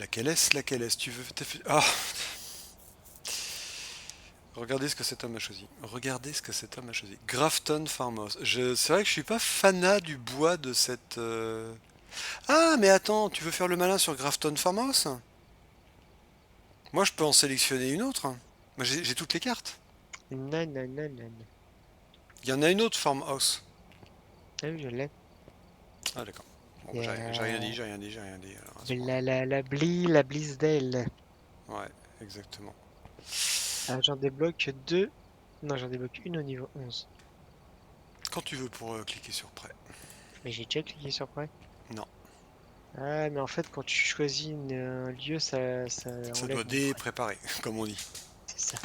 Laquelle est-ce? Tu veux... Ah. Regardez ce que cet homme a choisi. Regardez ce que cet homme a choisi. Grafton Farmhouse. C'est vrai que je suis pas fanat du bois de cette... Ah, mais attends, tu veux faire le malin sur Grafton Farmhouse? Moi, je peux en sélectionner une autre. Moi, j'ai toutes les cartes. Non, non, non, non, non. Il y en a une autre Farmhouse. Ah oui, je l'ai. Ah, d'accord. Bon, Il bah, y j'ai rien dit, a j'ai rien dit, j'ai rien dit. Alors, à ce moment-là. la Blisdale. Ouais, exactement. Ah, j'en débloque deux. Non, j'en débloque une au niveau 11. Quand tu veux pour cliquer sur prêt. Mais j'ai déjà cliqué sur prêt. Non, Ah, mais en fait, quand tu choisis un lieu, ça ça enlève doit mon prêt. dépréparer, comme on dit. C'est ça.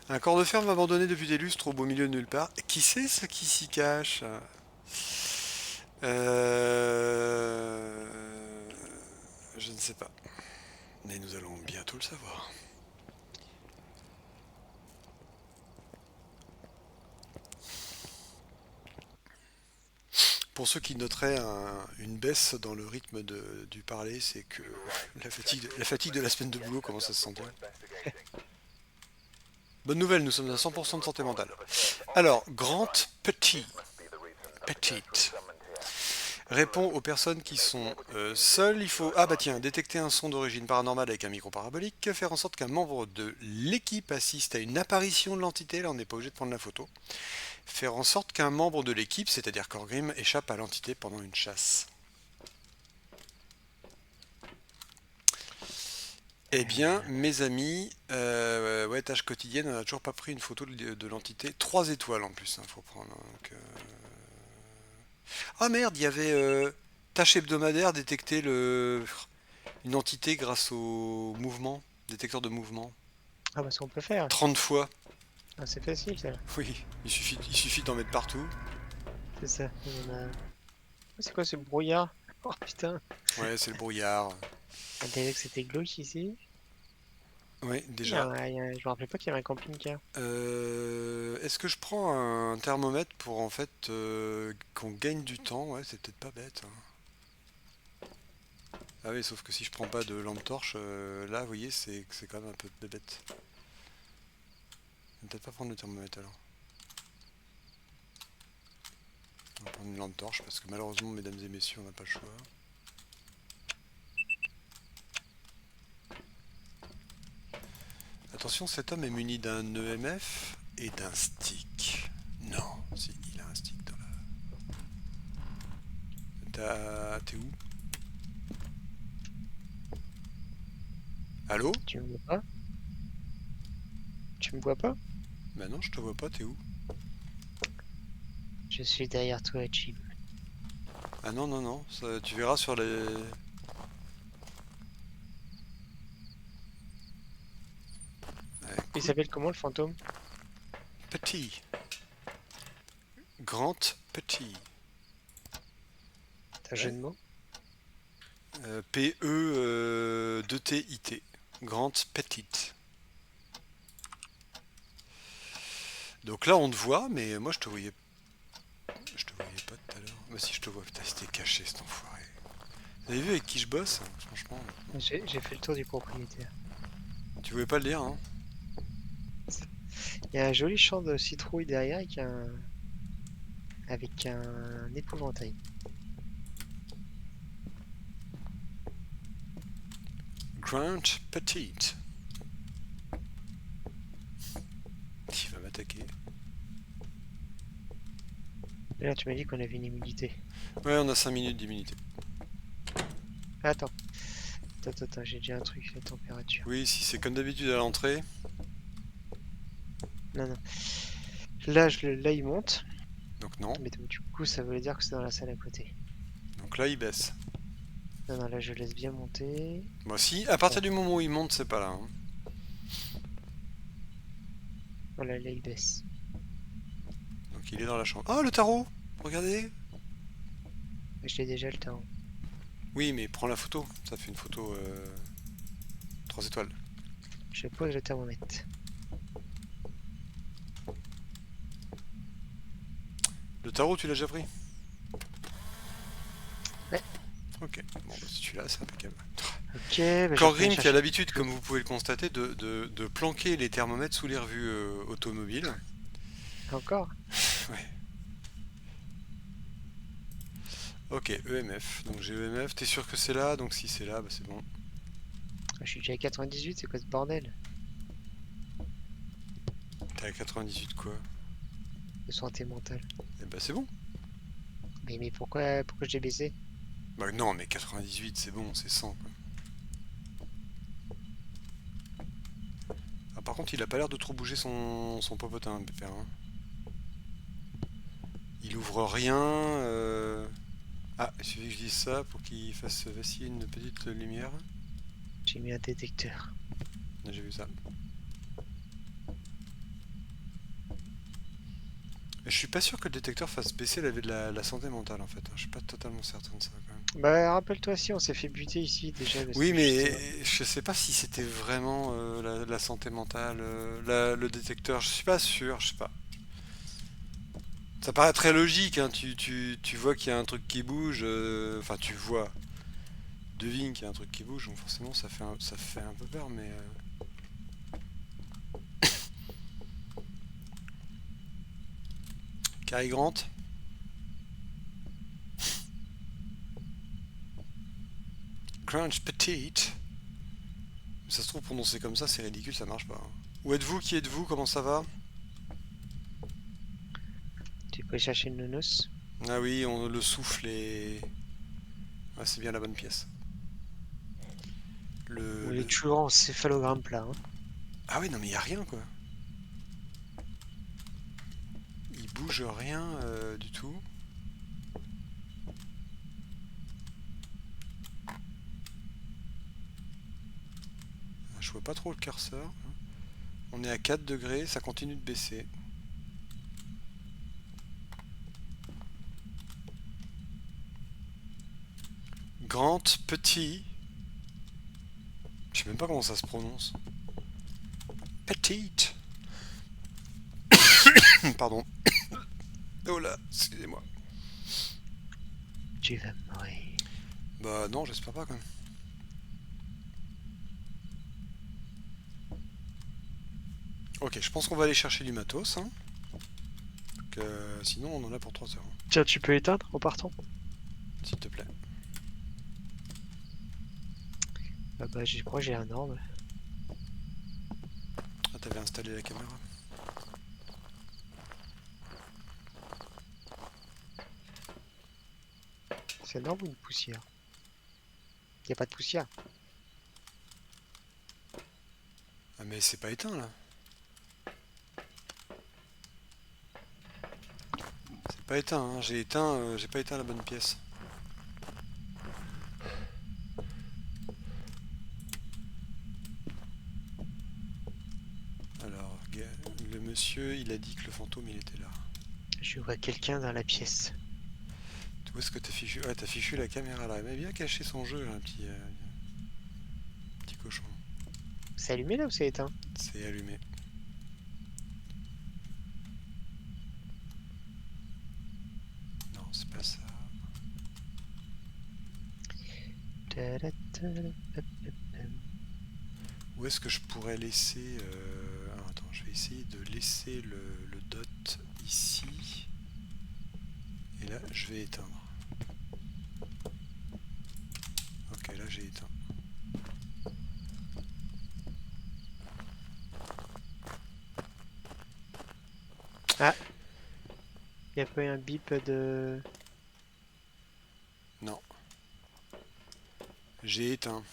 Un corps de ferme abandonné depuis des lustres au beau milieu de nulle part. Qui c'est ce qui s'y cache? Euh... Je ne sais pas. Mais nous allons bientôt le savoir. Pour ceux qui noteraient une baisse dans le rythme du parler, c'est que la fatigue de la semaine de boulot commence à se sentir. Bonne nouvelle, nous sommes à 100% de santé mentale. Alors, Grant Petit. Petite. Répond aux personnes qui sont seules. Il faut, ah bah tiens, détecter un son d'origine paranormale avec un micro parabolique, faire en sorte qu'un membre de l'équipe assiste à une apparition de l'entité, là on n'est pas obligé de prendre la photo, faire en sorte qu'un membre de l'équipe, c'est-à-dire Corgrim, échappe à l'entité pendant une chasse. Eh bien, mes amis, ouais, tâche quotidienne, on n'a toujours pas pris une photo de l'entité. 3 étoiles en plus, il faut prendre. Donc, ah merde, il y avait tâche hebdomadaire, détecter une entité grâce au mouvement, détecteur de mouvement. Ah, bah, ça, on peut faire. 30 fois, Ah, c'est facile, ça. oui, il suffit d'en mettre partout. C'est ça. C'est quoi ce brouillard? Oh putain. Ouais, c'est le brouillard. On dirait que c'était glauque ici. Ouais, Il y a déjà. je me rappelais pas qu'il y avait un camping-car. Est-ce que je prends un thermomètre pour en fait qu'on gagne du temps? Ouais, c'est peut-être pas bête, hein. Ah oui, sauf que si je prends pas de lampe torche, là, vous voyez, c'est quand même un peu bête. Je vais peut-être pas prendre le thermomètre alors. On va prendre une lampe torche parce que malheureusement, mesdames et messieurs, on n'a pas le choix. Attention, cet homme est muni d'un EMF et d'un stick. Non, si, il a un stick dans la... T'es où? Allô? Tu me vois pas? Tu me vois pas? Bah non, je te vois pas, t'es où? Je suis derrière toi, Jim. Ah non, non, non, tu verras sur les... Il Écoute, s'appelle comment le fantôme? petit. Grand petit. T'as un jeu Ouais. de mots? P-E-2-T-I-T. Grand petite. Donc là, on te voit, mais moi, je te voyais pas tout à l'heure. Bah si, je te vois. Putain, c'était caché, cet enfoiré. Vous avez vu avec qui je bosse? Franchement, J'ai fait le tour du propriétaire. tu voulais pas le dire, hein? Il y a un joli champ de citrouille derrière avec un épouvantail. Grand petite. Il va m'attaquer. Et là, tu m'as dit qu'on avait une immunité. Ouais, on a 5 minutes d'immunité. Attends, attends, j'ai déjà un truc, la température. Oui, si c'est comme d'habitude à l'entrée. Non, non. Là, il monte. Donc non. Mais donc, du coup, ça veut dire que c'est dans la salle à côté. Donc là, il baisse. Non, non, là, je laisse bien monter. Moi, si, à Bon, partir du moment où il monte, c'est pas là, hein. voilà, là, il baisse. Donc il est dans la chambre. Oh, le tarot! Regardez! Mais je l'ai déjà le temps. Oui, mais prends la photo. Ça fait une photo 3 étoiles. Je pose le thermomètre. Le tarot, tu l'as déjà pris? Ouais. Ok. Bon, bah, si tu l'as, c'est impeccable. Ok, bah, je vais retourner Corgrim qui a chercher. l'habitude, comme vous pouvez le constater, de planquer les thermomètres sous les revues automobiles. Encore? Ouais. Ok, EMF. Donc j'ai EMF. T'es sûr que c'est là? Donc si c'est là, bah c'est bon. Je suis déjà à 98, c'est quoi ce bordel? T'es à 98 quoi? De santé mentale. Eh bah c'est bon. Mais pourquoi j'ai baissé? Bah non, mais 98 c'est bon, c'est 100 quoi. Ah, par contre, il a pas l'air de trop bouger son popotin, le pépère, hein. Il ouvre rien. Ah, il suffit que je dise ça pour qu'il fasse vaciller une petite lumière. J'ai mis un détecteur. Ah, j'ai vu ça. Je suis pas sûr que le détecteur fasse baisser la santé mentale en fait, hein. Je suis pas totalement certain de ça quand même. Bah, rappelle-toi si on s'est fait buter ici déjà, bah, Oui, c'était juste. mais je sais pas si c'était vraiment la santé mentale, le détecteur. Je suis pas sûr, je sais pas. Ça paraît très logique, hein. Tu vois qu'il y a un truc qui bouge. Enfin, tu vois, devine qu'il y a un truc qui bouge, donc forcément ça fait un peu peur, mais. Cary Grant. Crunch Petite. Ça se trouve prononcé comme ça, c'est ridicule, ça marche pas, hein. Où êtes-vous? Qui êtes-vous? Comment ça va? Tu peux chercher une nounours. Ah oui, on le souffle et. Ah, c'est bien la bonne pièce. On Le... est toujours en céphalogramme plat, hein. Ah oui, non mais il y a rien quoi. Il bouge rien du tout. Je vois pas trop le curseur. On est à 4 degrés, ça continue de baisser. Grant Petit. Je sais même pas comment ça se prononce. Petite. Pardon. Oh là, excusez-moi. Tu vas mourir. Bah non, j'espère pas quand même. Ok, je pense qu'on va aller chercher du matos, hein. Sinon on en a pour 3 heures, hein, Tiens, tu peux éteindre en partant? s'il te plaît. Ah bah, je crois que j'ai un ordre. Ah, t'avais installé la caméra. C'est un orbe ou une poussière? Y a pas de poussière. Ah mais c'est pas éteint là. C'est pas éteint, hein. J'ai pas éteint la bonne pièce. Alors, le monsieur, il a dit que le fantôme, il était là. Je vois quelqu'un dans la pièce. Où est-ce que t'as fichu? Ouais, t'as fichu la caméra là. Il m'a bien caché son jeu, là, petit cochon. C'est allumé là ou c'est éteint? C'est allumé. Non, c'est pas ça. Où est-ce que je pourrais laisser... alors, attends, je vais essayer de laisser le dot ici. Et là, je vais éteindre. Ok, là, j'ai éteint. Ah, y a pas eu un bip de. Non. J'ai éteint.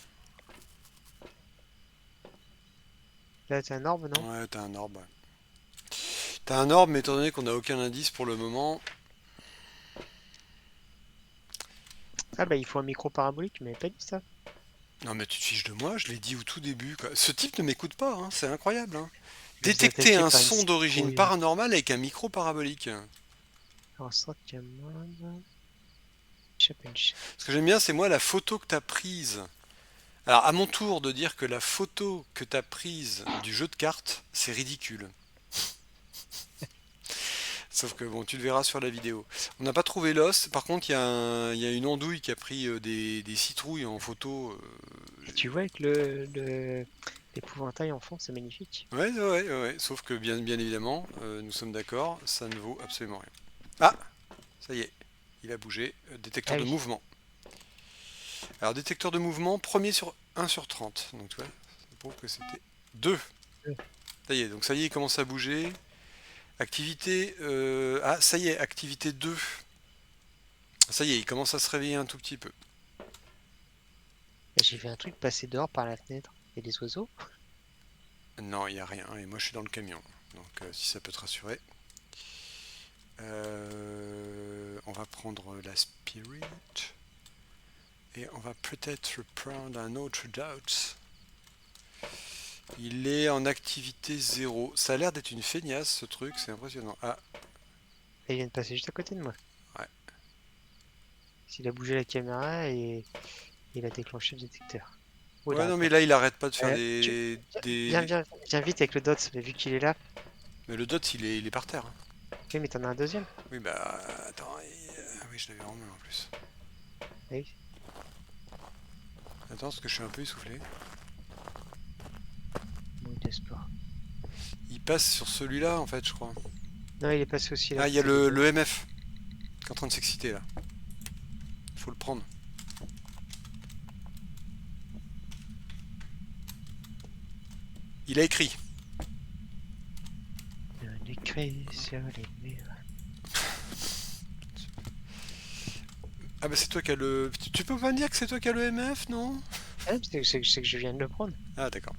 Là, c'est un orbe, non? Ouais, t'as un orbe, ouais. T'as un orbe, mais étant donné qu'on n'a aucun indice pour le moment... Ah bah, il faut un micro parabolique, mais pas dit ça. Non mais tu te fiches de moi, je l'ai dit au tout début, quoi. Ce type ne m'écoute pas, hein, c'est incroyable, hein. Je vous ai Détecter attaqué un par une son d'origine citrouille. paranormale avec un micro parabolique. Alors, ça, Cameron. Chapinch. Ce que j'aime bien, c'est moi la photo que t'as prise. Alors à mon tour de dire que la photo que t'as prise du jeu de cartes, c'est ridicule. Sauf que bon, tu le verras sur la vidéo. On n'a pas trouvé l'os, par contre il y a une andouille qui a pris des citrouilles en photo. Et tu vois avec l'épouvantail en fond, c'est magnifique. Ouais. Sauf que bien évidemment, nous sommes d'accord, ça ne vaut absolument rien. Ah, ça y est, il a bougé. Détecteur Ah de oui. mouvement. Alors détecteur de mouvement, premier sur 1 sur 30. Donc tu vois, ça prouve que c'était 2. Ça y est, donc ça y est, il commence à bouger. Activité... Ah, ça y est, activité 2. Ça y est, il commence à se réveiller un tout petit peu. J'ai vu un truc passer dehors par la fenêtre. Il y a des oiseaux. Non, il n'y a rien, et moi je suis dans le camion. Donc si ça peut te rassurer. On va prendre la Spirit. Et on va peut-être prendre un autre Doubt. Il est en activité 0. Ça a l'air d'être une feignasse ce truc, c'est impressionnant. Ah, Et il vient de passer juste à côté de moi. ouais. S'il a bougé la caméra et il a déclenché le détecteur. Oh, il Ouais, arrête non, mais pas. là il arrête pas de faire Tu... des. Viens, viens, viens vite avec le DOTS, mais vu qu'il est là. Mais le Dot il est par terre, hein. Oui, mais t'en as un deuxième. Oui, bah. Attends. Oui, je l'avais en main en plus. Oui. Attends, parce que je suis un peu essoufflé. Manque d'espoir. Il passe sur celui-là en fait, je crois. Non, il est passé aussi là. Ah, il y a T'as des le DOTS. MF qui est en train de s'exciter là. Faut le prendre. Il a écrit. Un écrit sur les murs. Ah, bah c'est toi qui as le. Tu peux pas me dire que c'est toi qui as le MF, non? Ah, c'est que je viens de le prendre. Ah, d'accord.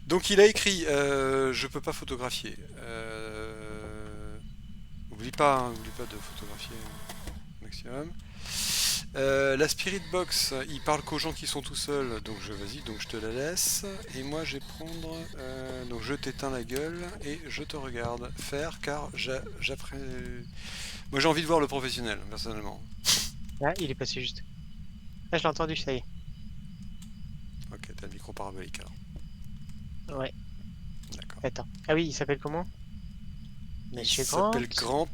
Donc il a écrit je peux pas photographier. Oublie pas, hein, oublie pas de photographier maximum. La Spirit Box, il parle qu'aux gens qui sont tout seuls, donc vas-y, donc je te la laisse. Et moi je vais prendre, donc je t'éteins la gueule et je te regarde faire, car j'apprends. Moi j'ai envie de voir le professionnel, personnellement. Ah, il est passé juste. Ah, je l'ai entendu, ça y est. Ok, t'as le micro parabolique alors. Ouais, D'accord. attends. Ah oui, il s'appelle comment? Il Monsieur Grant. s'appelle Grant.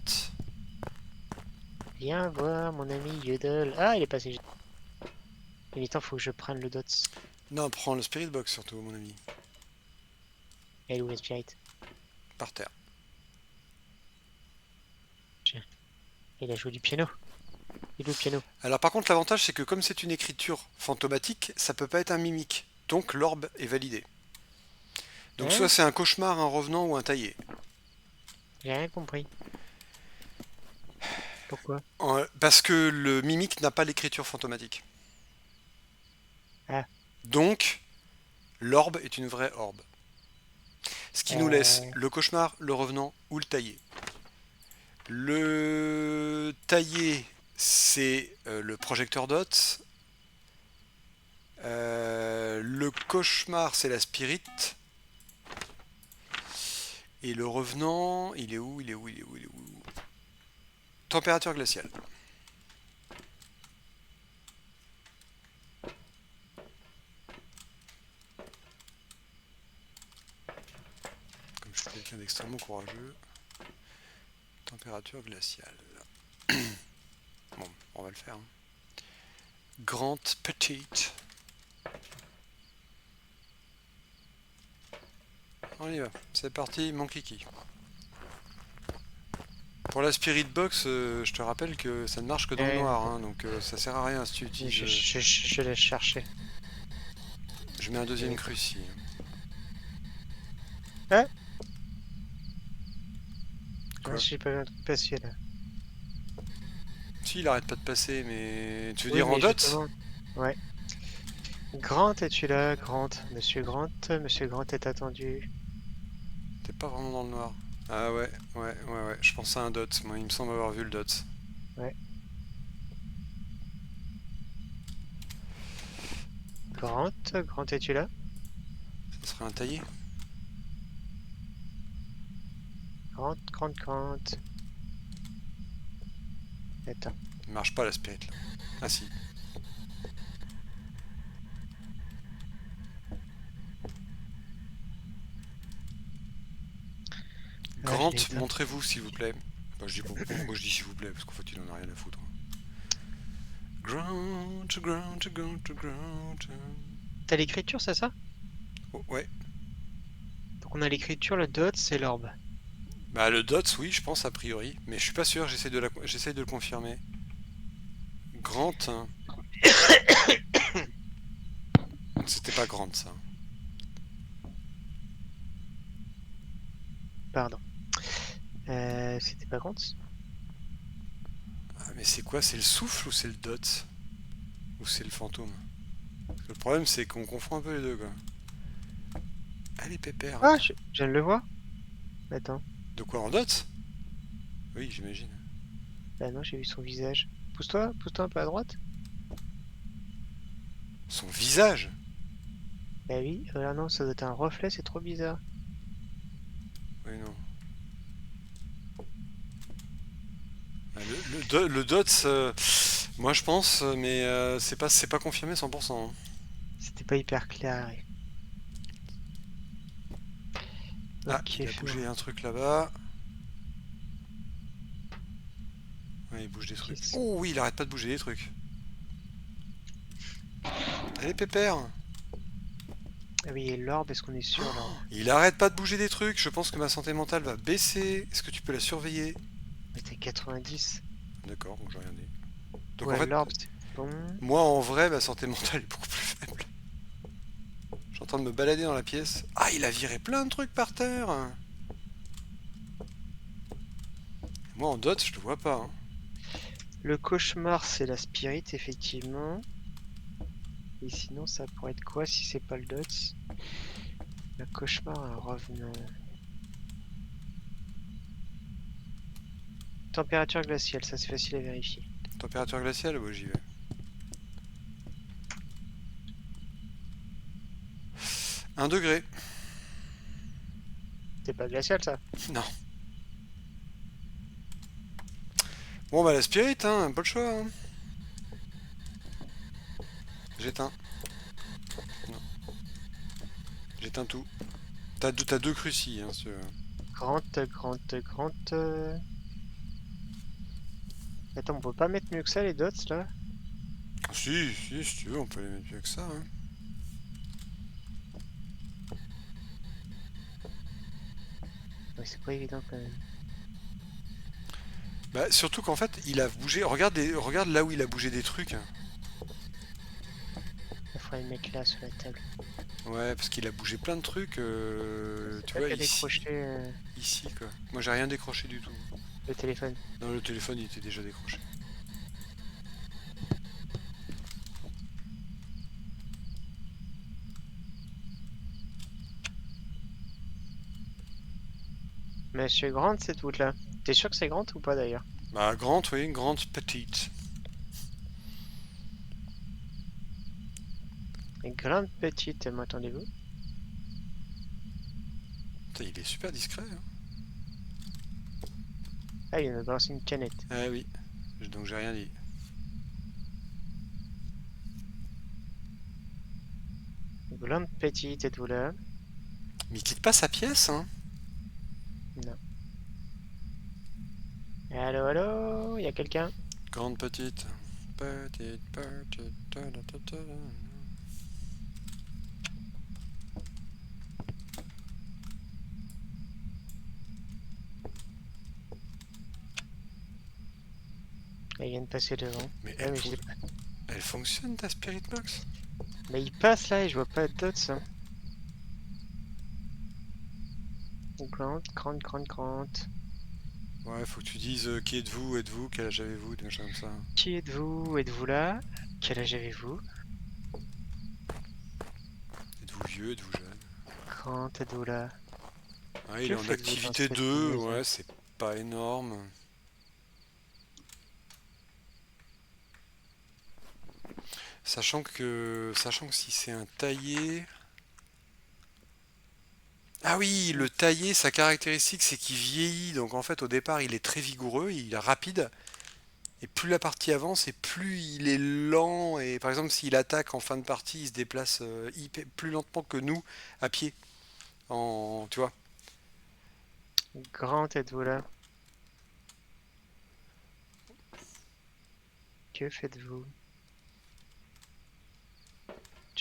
Viens voir mon ami Yodel. Ah, il est passé juste. Il est temps, faut que je prenne le DOTS. Non, prends le Spirit Box surtout, mon ami. Elle est où la spirit? Par terre. Tiens, il a joué du piano. Il est où le piano? Alors par contre l'avantage c'est que comme c'est une écriture fantomatique, ça peut pas être un mimique. Donc l'orbe est validé. Donc soit Hein? c'est un cauchemar, un revenant ou un taillé. J'ai rien compris. Pourquoi? Parce que le mimique n'a pas l'écriture fantomatique. Ah, Donc l'orbe est une vraie orbe. Ce qui nous laisse euh... le cauchemar, le revenant ou le taillé. Le taillé c'est le projecteur dot. Le cauchemar c'est la spirit. Et le revenant, il est où? Température glaciale. Comme je suis quelqu'un d'extrêmement courageux. Température glaciale. Bon, on va le faire, hein. Grande, petite. On y va. C'est parti, mon kiki. Pour la Spirit Box, je te rappelle que ça ne marche que dans le noir, hein, donc ça sert à rien si tu utilises. je laisse chercher. Je mets un deuxième Et... cruci. Ah, ah, Quoi? j'ai pas vu un truc passer là. Si, il arrête pas de passer, mais. Tu veux Oui, dire en mais dot? justement. Ouais. Grant, es-tu là? Grant. Monsieur Grant est attendu. T'es pas vraiment dans le noir. Ah ouais. Je pense à un dot. Moi, il me semble avoir vu le dot. Ouais. Grant, es-tu là? Ça serait un taillé? Grant. Attends. Il marche pas la Spirit là. Ah si. Ah, je Grant, l'ai éteint. montrez-vous s'il vous plaît. Bah, je dis, moi je dis s'il vous plaît, parce qu'en fait il en a rien à foutre. Grant, Grant, Grant, Grant. T'as l'écriture, c'est ça? Oh, ouais. Donc on a l'écriture, le dot, c'est l'orbe. Bah le dots, oui, je pense a priori, mais je suis pas sûr. J'essaie de le confirmer. Grant, hein. C'était pas Grant ça. Pardon. C'était pas compte? Ah, mais c'est quoi? C'est le souffle ou c'est le dot? Ou c'est le fantôme? Parce que le problème c'est qu'on confond un peu les deux quoi. Allez pépère. Ah, je le vois. Attends. De quoi en dot? Oui, j'imagine. Bah non, j'ai vu son visage. Pousse-toi un peu à droite. Son visage? Bah oui, non, ça doit être un reflet, c'est trop bizarre. Oui, non. Ah, le dots, moi je pense, mais c'est pas confirmé 100%, hein. C'était pas hyper clair. Ah, Ok, il a faisons. bougé un truc là-bas. Ouais, il bouge des trucs. Qu'est-ce- Oh oui, il arrête pas de bouger des trucs. Allez pépère. Ah oui, et l'orbe, est-ce qu'on est sûr, l'orbe? Il arrête pas de bouger des trucs. Je pense que ma santé mentale va baisser. Est-ce que tu peux la surveiller? Mais t'es 90. D'accord, donc j'ai rien dit. Donc en Ouais, fait, l'orbe, c'est bon. moi en vrai, ma santé mentale est beaucoup plus faible. Je suis en train de me balader dans la pièce. Ah, il a viré plein de trucs par terre. Moi en dot, je le vois pas, hein. Le cauchemar, c'est la spirit, effectivement. Et sinon, ça pourrait être quoi si c'est pas le dots? Le cauchemar, un revenant. Température glaciale, ça c'est facile à vérifier. Température glaciale, ouais, j'y vais. 1 degré. C'est pas glacial, ça? Non. Bon bah la spirit, hein, pas le choix, hein. J'éteins. Non, j'éteins tout. T'as deux crucis, hein, si tu veux. Grande. Attends, on peut pas mettre mieux que ça, les dots, là? Si tu veux, on peut les mettre mieux que ça, hein. Ouais, c'est pas évident, quand même. Bah, surtout qu'en fait, il a bougé. Regarde là où il a bougé des trucs, hein. Il faudrait le mettre là, sur la table. Ouais, parce qu'il a bougé plein de trucs, C'est tu toi vois, qui as décroché ici, quoi. Moi, j'ai rien décroché du tout. le téléphone. Non, le téléphone, il était déjà décroché. Monsieur Grant, cette voûte-là. T'es sûr que c'est Grant ou pas, d'ailleurs? Bah, grande, oui, grande, petite. Grande petite, m'entendez-vous? Putain, il est super discret, hein. Ah, il vient de balancer une canette. Ah oui, donc j'ai rien dit. Grande petite, êtes-vous là? Mais il quitte pas sa pièce, hein. Non. Allô, allô? Y a quelqu'un? Grande, petite. Petite, petite. Ta, ta, ta, ta. Ah, il vient de passer devant. Mais Ouais, mais je sais pas. elle fonctionne ta Spirit Box? Mais il passe là et je vois pas de dots, hein. Grande. Ouais, faut que tu dises qui êtes-vous, quel âge avez-vous, des machins comme ça. Qui êtes-vous? Êtes-vous là? Quel âge avez-vous? Êtes-vous vieux, êtes-vous jeune? Grande, êtes-vous là? Ah, il est Que en faites-vous dans activité cette 2, maison? ouais, c'est pas énorme. Sachant que si c'est un taillé. Ah oui, le taillé, sa caractéristique, c'est qu'il vieillit. Donc en fait, au départ, il est très vigoureux, il est rapide. Et plus la partie avance, et plus il est lent. Et par exemple, s'il attaque en fin de partie, il se déplace plus lentement que nous, à pied. Tu vois. Grande, êtes-vous là? Que faites-vous?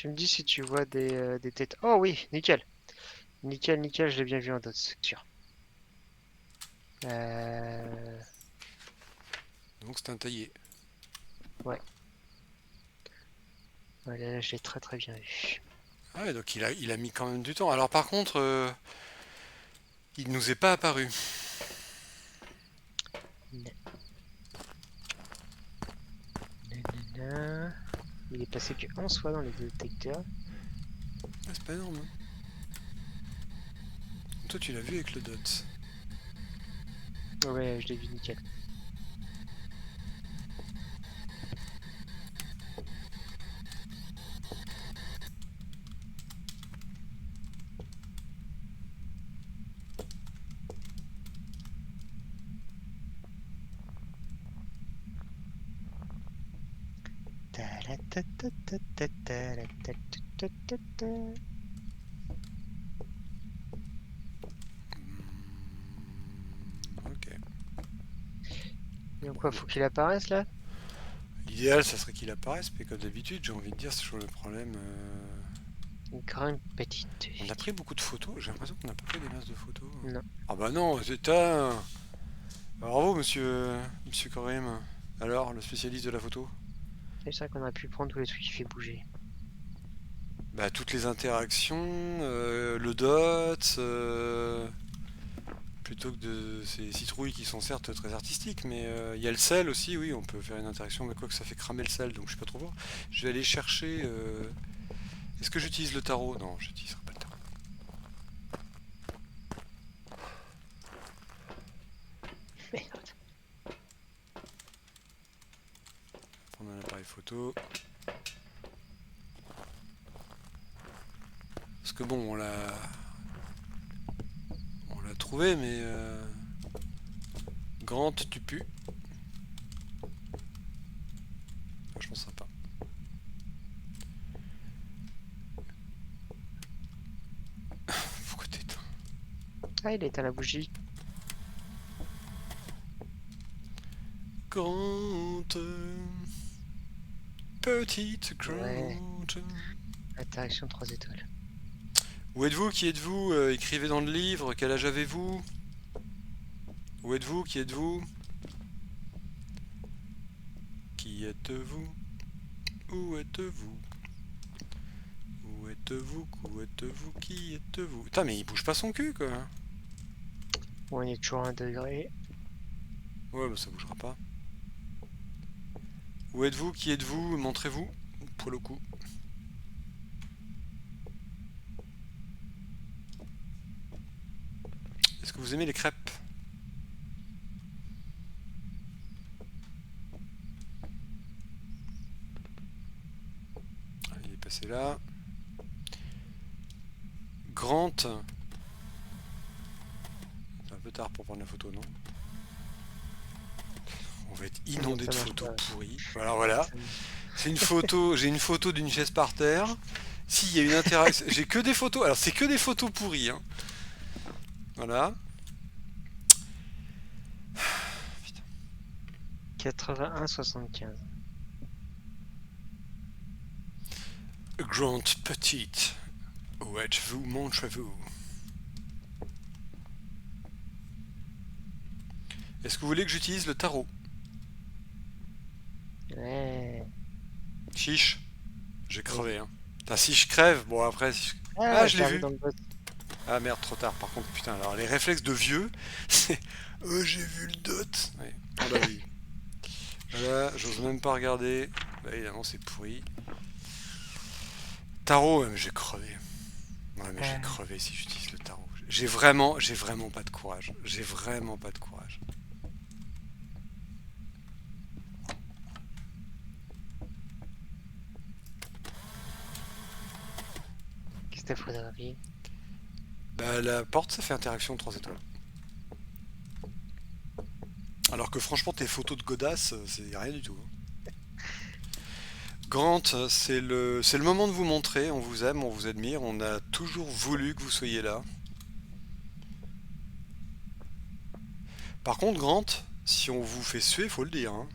Tu me dis si tu vois des têtes. Oh oui, nickel. Nickel, nickel, je l'ai bien vu en dot, c'est sûr. Donc c'est un taillé. Ouais. Voilà, je l'ai très très bien vu. Ah ouais, donc il a mis quand même du temps. Alors par contre, il nous est pas apparu. Nanana. Il est passé que 11 fois dans les détecteurs. Ah, c'est pas énorme. Hein. Toi tu l'as vu avec le dot. Ouais, je l'ai vu nickel. Ok. Donc Bon, quoi, faut qu'il apparaisse là? l'idéal ça serait qu'il apparaisse, mais comme d'habitude j'ai envie de dire c'est toujours le problème. Une grande petite. On a pris beaucoup de photos, j'ai l'impression qu'on n'a pas fait des masses de photos. Non, Ah bah non, c'est un... Bravo monsieur Karim. Alors, le spécialiste de la photo? c'est ça qu'on a pu prendre tous les trucs qui fait bouger. Bah toutes les interactions, le dot, plutôt que de ces citrouilles qui sont certes très artistiques, mais il y a le sel aussi, oui, on peut faire une interaction, mais quoi que ça fait cramer le sel, donc je sais pas trop voir. Je vais aller chercher... Est-ce que j'utilise le tarot? Non, j'utiliserai pas le tarot. Merde. Prendre un appareil photo. Parce que bon, on l'a trouvé, mais Grant, tu pues. Franchement sympa. Pourquoi t'éteins? Ah, il a éteint la bougie. Grant, petite Ouais, Grant. interaction 3 étoiles. Où êtes-vous? Qui êtes-vous? Écrivez dans le livre. Quel âge avez-vous? Où êtes-vous? Qui êtes-vous? Qui êtes-vous? Où êtes-vous? Où êtes-vous? Où êtes-vous? Qui êtes-vous? Putain, mais il bouge pas son cul, quoi. Bon, on est toujours à 1 degré. Ouais, bah ça bougera pas. Où êtes-vous? Qui êtes-vous? Montrez-vous. Pour le coup. Est-ce que vous aimez les crêpes? Ah, il est passé là. Grant. C'est un peu tard pour prendre la photo, non? On va être inondé de Ça marche photos pas. pourries. Alors voilà. Ça- C'est une photo. J'ai une photo d'une chaise par terre. S'il y a une interaction. J'ai que des photos. Alors c'est que des photos pourries. Hein. Voilà. 81,75. Grant Petite. Où êtes-vous? Montrez-vous. Est-ce que vous voulez que j'utilise le tarot? Ouais. Chiche. J'ai Oui. crevé. Hein. Putain, si je crève, bon après. Ah, Ah, je je l'ai l'ai revu vu. dans le bot. Ah merde, trop tard. Par contre, putain, alors les réflexes de vieux, c'est. Oh, j'ai vu le dot. Ouais, on l'a vu. Voilà, j'ose même pas regarder. Bah, évidemment, c'est pourri. Tarot, j'ai crevé. Ouais, mais j'ai crevé si j'utilise le tarot. J'ai vraiment pas de courage. J'ai vraiment pas de courage. Qu'est-ce que t'as photographié? Bah, la porte, ça fait interaction 3 étoiles. Alors que franchement, tes photos de godasses, c'est rien du tout. Hein. Grant, c'est le moment de vous montrer. On vous aime, on vous admire. On a toujours voulu que vous soyez là. Par contre, Grant, si on vous fait suer, faut le dire. Hein.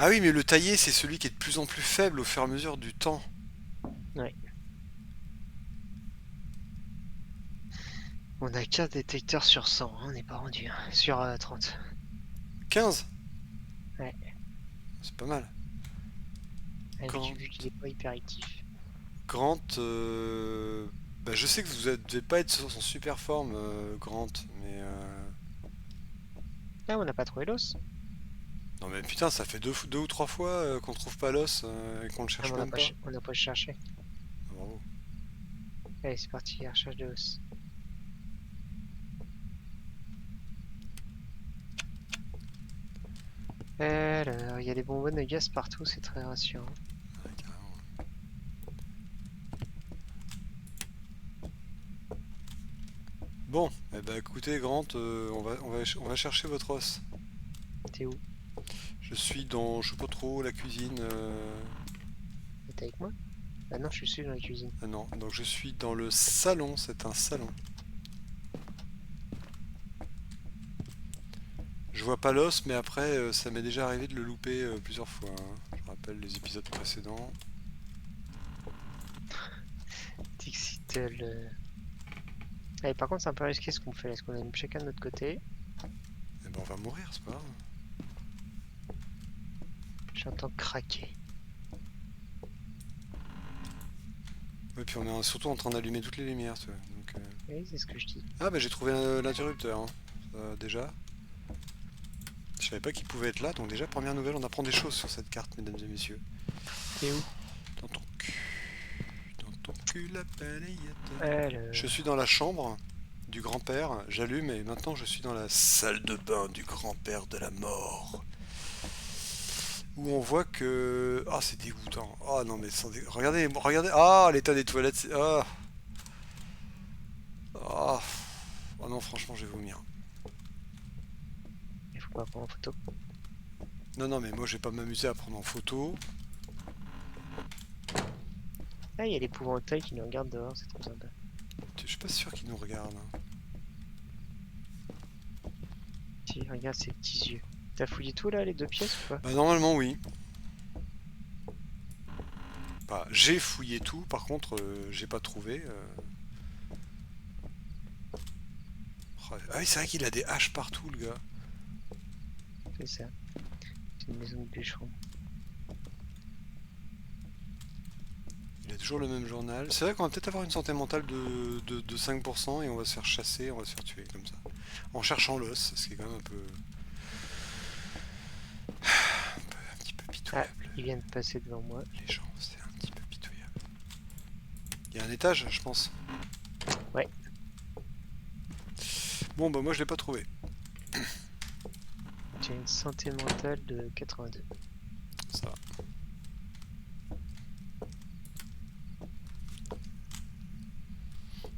Ah oui, mais le taillé, c'est celui qui est de plus en plus faible au fur et à mesure du temps. Ouais. On a 15 détecteurs sur 100, hein, on n'est pas rendu. Hein. Sur 30. 15. Ouais. C'est pas mal. Grant, Vu qu'il est pas hyper actif. Grant bah, je sais que vous devez pas être sur son super forme, Grant, mais... Ah, on n'a pas trouvé l'os. Non mais putain, ça fait deux ou trois fois qu'on trouve pas l'os et qu'on le Ah, mais cherche même pas. on n'a pas cherché. Ah, bravo. Allez, c'est parti, recherche de os. Alors, il y a des bonbonnes de gaz partout, c'est très rassurant. Ouais, carrément. Bon, eh ben écoutez Grant, on va chercher votre os. T'es où? Je suis dans, je sais pas trop, la cuisine. T'es avec moi? Bah non, je suis dans la cuisine. Ah non, donc je suis dans le salon, c'est un salon. Je vois pas l'os, mais après, ça m'est déjà arrivé de le louper plusieurs fois, hein. Je rappelle les épisodes précédents. Dixit, Allez, par contre, c'est un peu risqué ce qu'on fait là, parce qu'on a chacun de notre côté. Eh ben on va mourir, c'est pas grave. J'entends craquer. Ouais, puis on est surtout en train d'allumer toutes les lumières, tu vois. Donc, Oui, c'est ce que je dis. ah bah j'ai trouvé l'interrupteur, hein. Déjà. Je savais pas qu'il pouvait être là, donc déjà, première nouvelle, on apprend des choses sur cette carte, mesdames et messieurs. T'es où? Dans ton cul. Dans ton cul, la balayette. Alors... Je suis dans la chambre du grand-père, j'allume et maintenant je suis dans la salle de bain du grand-père de la mort. Où on voit que... Ah, c'est dégoûtant. Ah non, mais regardez, regardez. Ah, l'état des toilettes, c'est... Ah. Ah. Oh non, franchement, je vais vomir. Il faut pas prendre en photo. Non, non, mais moi, je vais pas m'amuser à prendre en photo. Ah, il y a l'épouvantail qui nous regarde dehors, c'est trop sympa. Je suis pas sûr qu'il nous regarde, hein. Si, regarde ses petits yeux. T'as fouillé tout là, les deux pièces ou pas? Bah, normalement, oui. Bah, j'ai fouillé tout, par contre, j'ai pas trouvé. Oh, ah oui, c'est vrai qu'il a des haches partout, le gars. C'est ça. C'est une maison de bûcheron. Il a toujours le même journal. C'est vrai qu'on va peut-être avoir une santé mentale de 5% et on va se faire chasser, on va se faire tuer comme ça. En cherchant l'os, ce qui est quand même un petit peu Ah, pitoyable. il vient de passer devant moi. Les gens, c'est un petit peu pitoyable. Il y a un étage, je pense. Ouais. Bon, bah moi je l'ai pas trouvé. J'ai une santé mentale de 82. Ça va.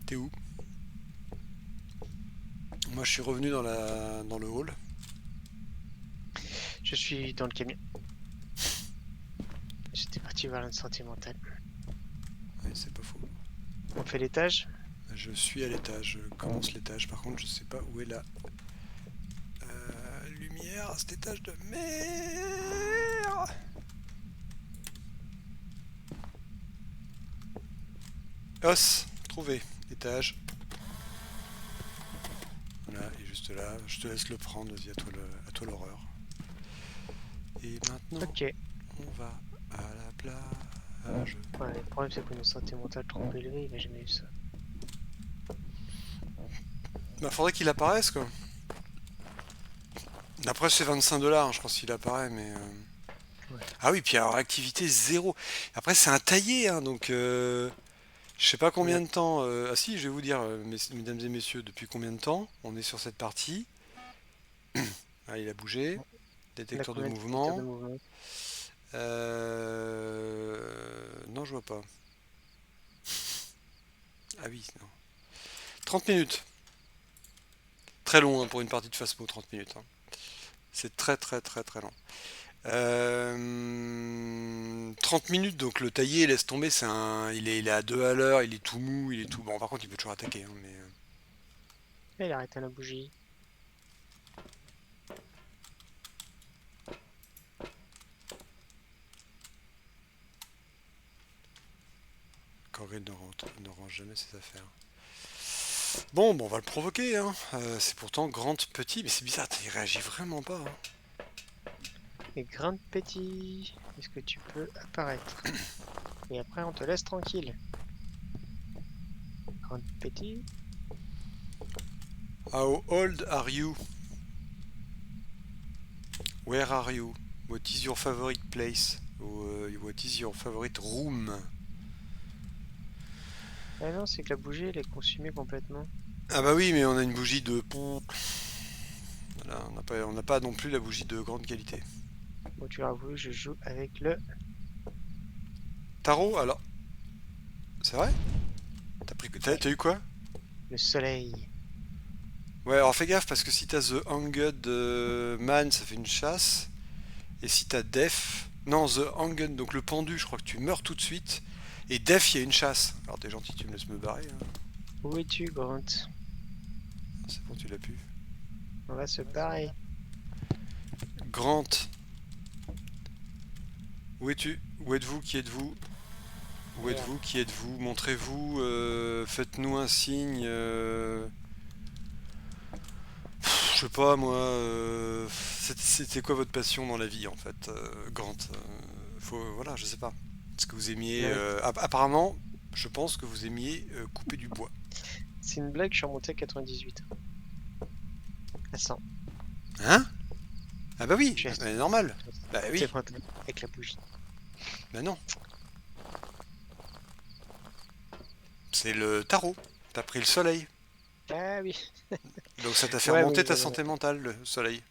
T'es où? Moi je suis revenu dans le hall. Je suis dans le camion. J'étais parti vers une santé mentale. Oui, c'est pas faux. On fait l'étage? Je suis à l'étage, je commence l'étage. Par contre, je sais pas où est la lumière à cet étage de merde. Os, trouvé. Étage. Voilà, il est juste là. Je te laisse le prendre, vas-y, à toi l'horreur. Et maintenant, Ok. on va à la plage. Ouais, le problème c'est qu'on a une santé mentale trop élevée, il va jamais eu ça. Bah, faudrait qu'il apparaisse, quoi. Après, c'est 25 $, je pense qu'il apparaît, mais... Ouais. Ah oui, puis alors, activité 0. Après, c'est un taillé, hein, donc... Je sais pas combien Ouais. de temps... Ah si, je vais vous dire, mesdames et messieurs, depuis combien de temps on est sur cette partie. Ah, il a bougé. On a Détecteur de combien de détecteurs de mouvement. mouvement? Non, je vois pas. Ah oui, non. 30 minutes. Très long, hein, pour une partie de Phasmo, 30 minutes, hein. C'est très très très très long. 30 minutes, donc le taillé, laisse tomber, il est à 2 à l'heure, il est tout mou, il est tout... Bon, par contre, il peut toujours attaquer, hein, mais... Il arrête à la bougie. Grid ne range jamais ses affaires. Bon, on va le provoquer, hein. C'est pourtant Grant petit, mais c'est bizarre, il réagit vraiment pas. Hein. Et Grant petit, est-ce que tu peux apparaître? Et après, on te laisse tranquille. Grant petit. How old are you? Where are you? What is your favorite place? What is your favorite room? Ah non, c'est que la bougie, elle est consumée complètement. Ah bah oui, mais on a une bougie de... Voilà, on n'a pas non plus la bougie de grande qualité. Bon, tu l'as voulu, je joue avec le... Tarot, alors... C'est vrai? T'as eu quoi? le soleil. Ouais, alors fais gaffe, parce que si t'as The Hanged Man, ça fait une chasse. Et si t'as Def... Non, The Hanged, donc le pendu, je crois que tu meurs tout de suite. Et Def, il y a une chasse. Alors t'es gentil, tu me laisses me barrer. Hein. Où es-tu, Grant? C'est bon, tu l'as pu. On va se barrer. Grant. Où es-tu? Où êtes-vous? Qui êtes-vous? Où Merde. êtes-vous? Qui êtes-vous? Montrez-vous, faites-nous un signe. Je sais pas moi. C'était quoi votre passion dans la vie en fait, Grant? Voilà, je sais pas. Est-ce que vous aimiez. Ouais. Apparemment, je pense que vous aimiez couper du bois. C'est une blague, je suis remonté à 98. À 100. Hein? Ah bah oui, Je suis bah, normal. Bah oui, C'est vrai, avec la bougie. bah non. C'est le tarot. T'as pris le soleil. Ah oui. Donc ça t'a fait Ouais, remonter oui, ta santé mentale, le soleil.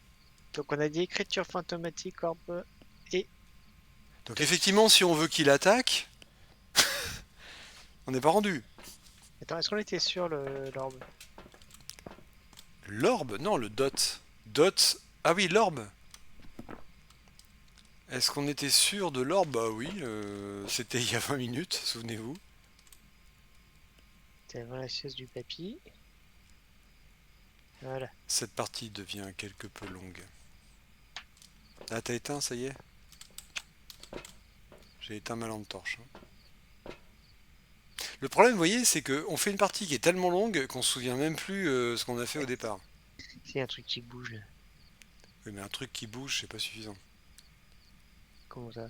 donc on a dit écriture fantomatique, orbe et... Donc effectivement, si on veut qu'il attaque, on n'est pas rendu. Attends, est-ce qu'on était sur l'orbe? L'orbe? Non, le dot. Dot. Ah oui, l'orbe. Est-ce qu'on était sûr de l'orbe? Bah oui, c'était il y a 20 minutes, souvenez-vous. C'est avant la sieste du papy. Voilà. Cette partie devient quelque peu longue. Ah, t'as éteint, ça y est? J'ai éteint ma lampe torche. Hein. Le problème, vous voyez, c'est qu'on fait une partie qui est tellement longue qu'on se souvient même plus ce qu'on a fait au départ. C'est un truc qui bouge là. Oui, mais un truc qui bouge, c'est pas suffisant. Comment ça?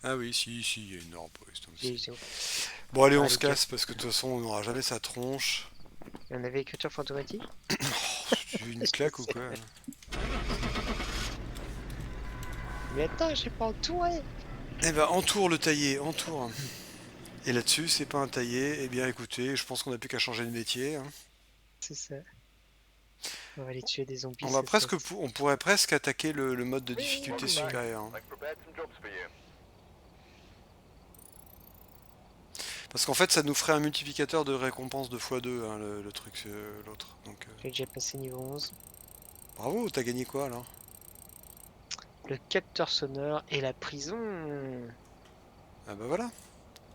Ah oui, si, il y a une orbe. Oui, C'est bon. bon, allez, Ah, on les se casse parce que de toute façon, on n'aura jamais sa tronche. On avait écriture fantomatique? Tu veux une claque ou quoi? Mais attends, j'ai pas entouré! Eh ben, entoure le taillé, entoure. Et là-dessus, c'est pas un taillé. Eh bien, écoutez, je pense qu'on n'a plus qu'à changer de métier. Hein. C'est ça. On va aller tuer des zombies. On va cette presque, fois-ci. on pourrait presque attaquer le mode de difficulté supérieur. Hein. Parce qu'en fait, ça nous ferait un multiplicateur de récompense de x2, hein, le truc, l'autre. Donc, J'ai déjà passé niveau 11. bravo, t'as gagné quoi alors? Le capteur sonore et la prison. Ah bah voilà.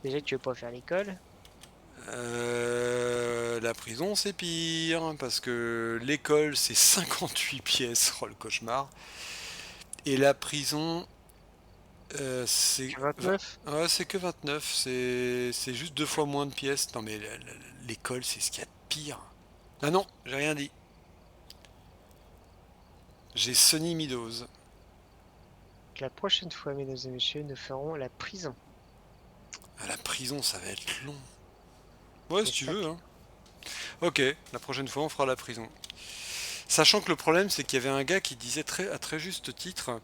Déjà que tu veux pas faire l'école. La prison, c'est pire, parce que l'école, c'est 58 pièces, oh le cauchemar. Et la prison, c'est... 29. Ouais, c'est que 29, c'est juste 2 fois moins de pièces. Non mais l'école, c'est ce qu'il y a de pire. Ah non, j'ai rien dit. J'ai Sunny Meadows. La prochaine fois, mesdames et messieurs, nous ferons la prison. À la prison, ça va être long. Ouais, si C'est tu ça veux. que- Hein. Ok, la prochaine fois, on fera la prison. Sachant que le problème, c'est qu'il y avait un gars qui disait à très juste titre,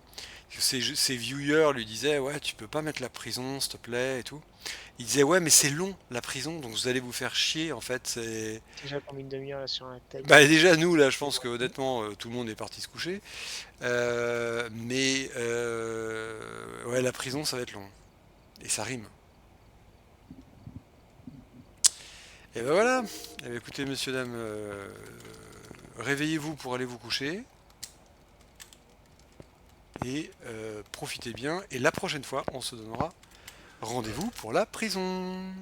que ses viewers lui disaient, ouais, tu peux pas mettre la prison, s'il te plaît, et tout. Il disait, ouais, mais c'est long, la prison, donc vous allez vous faire chier, en fait. Déjà pour une demi-heure là sur un tag. Bah déjà, nous, là, je pense que honnêtement, tout le monde est parti se coucher. Ouais, la prison, ça va être long. Et ça rime. Et ben voilà. Eh ben, écoutez, messieurs, dames, réveillez-vous pour aller vous coucher. Et profitez bien. Et la prochaine fois, on se donnera rendez-vous pour la prison.